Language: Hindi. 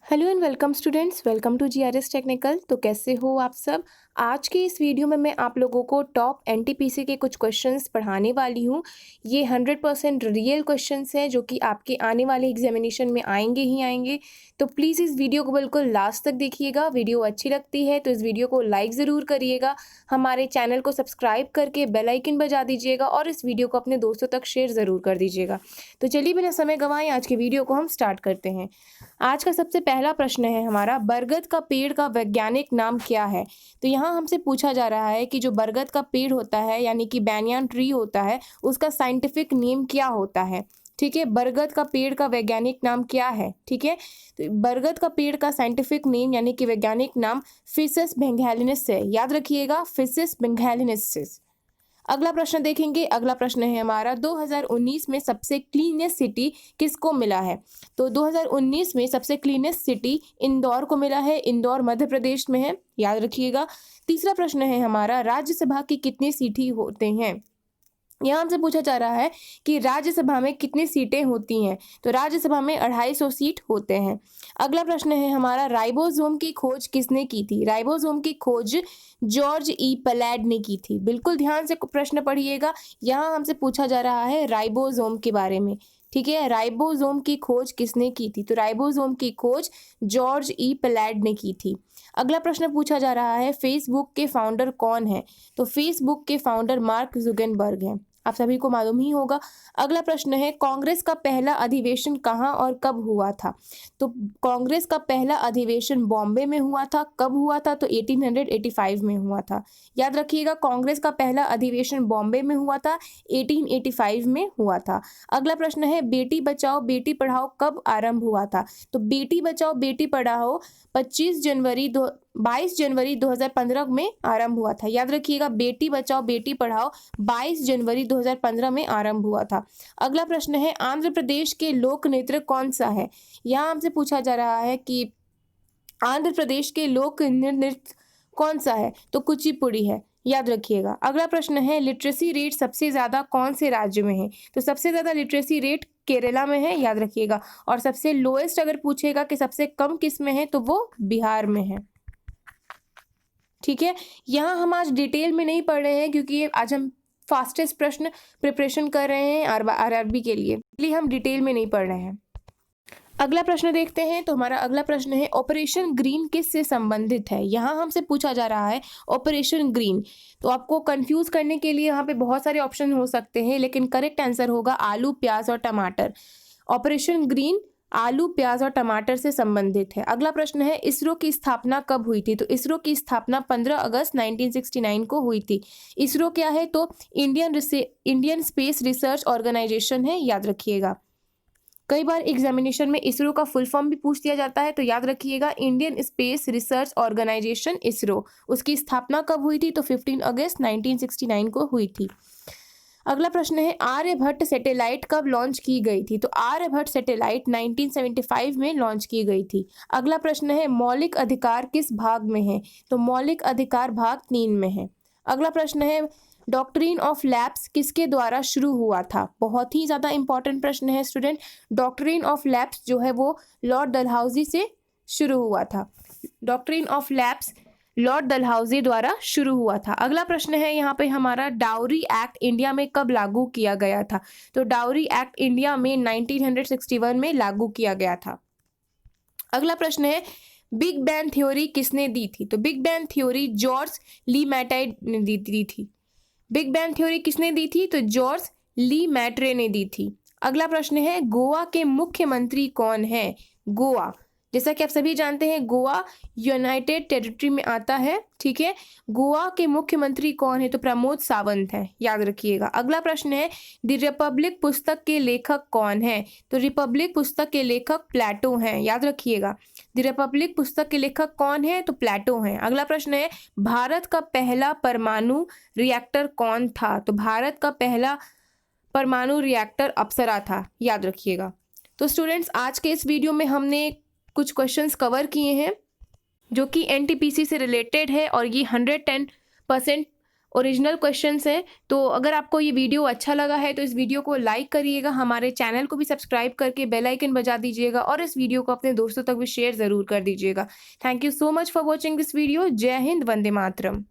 Hello and welcome students, welcome to GRS technical. तो कैसे हो आप सब। आज के इस वीडियो में मैं आप लोगों को टॉप एनटीपीसी के कुछ क्वेश्चंस पढ़ाने वाली हूँ। ये 100% रियल क्वेश्चंस हैं जो कि आपके आने वाले एग्जामिनेशन में आएंगे ही आएंगे। तो प्लीज़ इस वीडियो को बिल्कुल लास्ट तक देखिएगा। वीडियो अच्छी लगती है तो इस वीडियो को लाइक ज़रूर करिएगा, हमारे चैनल को सब्सक्राइब करके बेल आइकन बजा दीजिएगा और इस वीडियो को अपने दोस्तों तक शेयर ज़रूर कर दीजिएगा। तो चलिए बिना समय गंवाए आज के वीडियो को हम स्टार्ट करते हैं। आज का सबसे पहला प्रश्न है हमारा, बरगद का पेड़ का वैज्ञानिक नाम क्या है। तो यहाँ हमसे पूछा जा रहा है कि जो बरगद का पेड़ होता है यानी कि बैनियन ट्री होता है, उसका साइंटिफिक नेम क्या होता है। ठीक है, बरगद का पेड़ का वैज्ञानिक नाम क्या है। ठीक है, तो बरगद का पेड़ का साइंटिफिक नेम यानी कि वैज्ञानिक नाम फिसिस बेंगालिनेसिस है। याद रखिएगा, फिसिस बेंगालिनेसिस। अगला प्रश्न देखेंगे। अगला प्रश्न है हमारा, 2019 में सबसे क्लीनेस्ट सिटी किसको मिला है। तो 2019 में सबसे क्लीनेस्ट सिटी इंदौर को मिला है। इंदौर मध्य प्रदेश में है, याद रखिएगा। तीसरा प्रश्न है हमारा, राज्यसभा की कितनी सीटें होते हैं। यहाँ हमसे पूछा जा रहा है कि राज्यसभा में कितनी सीटें होती हैं। तो राज्यसभा में 250 सीट होते हैं। अगला प्रश्न है हमारा, राइबोसोम की खोज किसने की थी। राइबोसोम की खोज जॉर्ज ई पलैड ने की थी। बिल्कुल ध्यान से प्रश्न पढ़िएगा, यहाँ हमसे पूछा जा रहा है राइबोसोम के बारे में। ठीक है, राइबोसोम की खोज किसने की थी। तो राइबोसोम की खोज जॉर्ज ई पलैड ने की थी। अगला प्रश्न पूछा जा रहा है, फेसबुक के फाउंडर कौन है। तो फेसबुक के फाउंडर मार्क जुकरबर्ग हैं, आप सभी को मालूम ही होगा। अगला प्रश्न है, कांग्रेस का पहला अधिवेशन कहाँ और कब हुआ था। तो कांग्रेस का पहला अधिवेशन बॉम्बे में हुआ था। कब हुआ था। तो 1885 में हुआ था। याद रखिएगा, कांग्रेस का पहला अधिवेशन बॉम्बे में हुआ था, 1885 में हुआ था। अगला प्रश्न है, बेटी बचाओ बेटी पढ़ाओ कब आरंभ हुआ था। तो बेटी बचाओ बेटी पढ़ाओ 22 जनवरी 2015 में आरंभ हुआ था। याद रखिएगा, बेटी बचाओ बेटी पढ़ाओ 22 जनवरी 2015 में आरंभ हुआ था। अगला प्रश्न है, आंध्र प्रदेश के लोक नृत्य कौन सा है। यहाँ हमसे पूछा जा रहा है कि आंध्र प्रदेश के लोक नृत्य कौन सा है। तो कुचिपुड़ी है, याद रखिएगा। अगला प्रश्न है, लिटरेसी रेट सबसे ज्यादा कौन से राज्य में है। तो सबसे ज्यादा लिटरेसी रेट केरला में है, याद रखिएगा। और सबसे लोएस्ट अगर पूछेगा कि सबसे कम किस में है, तो वो बिहार में है। ठीक है, यहाँ हम आज डिटेल में नहीं पढ़ रहे हैं क्योंकि आज हम फास्टेस्ट प्रश्न प्रिपरेशन कर रहे हैं आरआरबी के लिए, इसलिए हम डिटेल में नहीं पढ़ रहे हैं। अगला प्रश्न देखते हैं। तो हमारा अगला प्रश्न है, ऑपरेशन ग्रीन किस से संबंधित है। यहाँ हमसे पूछा जा रहा है ऑपरेशन ग्रीन। तो आपको कंफ्यूज करने के लिए यहाँ पे बहुत सारे ऑप्शन हो सकते हैं, लेकिन करेक्ट आंसर होगा आलू प्याज और टमाटर। ऑपरेशन ग्रीन आलू प्याज और टमाटर से संबंधित है। अगला प्रश्न है, इसरो की स्थापना कब हुई थी। तो इसरो की स्थापना 15 अगस्त 1969 को हुई थी। इसरो क्या है। तो इंडियन स्पेस रिसर्च ऑर्गेनाइजेशन है, याद रखिएगा। कई बार एग्जामिनेशन में इसरो का फुल फॉर्म भी पूछ दिया जाता है, तो याद रखिएगा Indian space research organisation ISRO. उसकी स्थापना कब हुई थी। तो 15 अगस्त 1969 को हुई थी। अगला प्रश्न है, आर्यभट्ट सैटेलाइट कब लॉन्च की गई थी। तो आर्यभट्ट सैटेलाइट 1975 में लॉन्च की गई थी। अगला प्रश्न है, मौलिक अधिकार किस भाग में है। तो मौलिक अधिकार भाग 3 में है। अगला प्रश्न है, डॉक्ट्रिन ऑफ लैप्स किसके द्वारा शुरू हुआ था। बहुत ही ज्यादा इंपॉर्टेंट प्रश्न है स्टूडेंट। डॉक्ट्रिन ऑफ लैप्स जो है वो लॉर्ड डलहौजी से शुरू हुआ था। Doctrine of lapse Lord Dalhousie द्वारा शुरू हुआ था। अगला प्रश्न है यहाँ पे हमारा, डाउरी एक्ट इंडिया में कब लागू किया गया था। तो डाउरी एक्ट इंडिया में 1961 में लागू किया गया था। अगला प्रश्न है, बिग बैंग थ्योरी किसने दी थी। तो बिग बैंग थ्योरी जॉर्ज ली मैटाई ने दी थी। बिग बैंग थ्योरी किसने दी थी। तो जॉर्ज ली मैट्रे ने दी थी। अगला प्रश्न है, गोवा के मुख्यमंत्री कौन है। गोवा, जैसा कि आप सभी जानते हैं, गोवा यूनाइटेड टेरिटरी में आता है। ठीक है, गोवा के मुख्यमंत्री कौन है। तो प्रमोद सावंत है, याद रखिएगा। अगला प्रश्न है, द रिपब्लिक पुस्तक के लेखक कौन है। तो रिपब्लिक पुस्तक के लेखक प्लेटो हैं, याद रखिएगा। द रिपब्लिक पुस्तक के लेखक कौन है। तो प्लेटो हैं। अगला प्रश्न है, भारत का पहला परमाणु रिएक्टर कौन था। तो भारत का पहला परमाणु रिएक्टर अप्सरा था, याद रखिएगा। तो स्टूडेंट्स, आज के इस वीडियो में हमने कुछ क्वेश्चंस कवर किए हैं जो कि एनटीपीसी से रिलेटेड है और ये 110% ओरिजिनल क्वेश्चंस हैं। तो अगर आपको ये वीडियो अच्छा लगा है तो इस वीडियो को लाइक करिएगा, हमारे चैनल को भी सब्सक्राइब करके बेल आइकन बजा दीजिएगा और इस वीडियो को अपने दोस्तों तक भी शेयर ज़रूर कर दीजिएगा। Thank you so much for watching this video. जय हिंद, वंदे मातरम।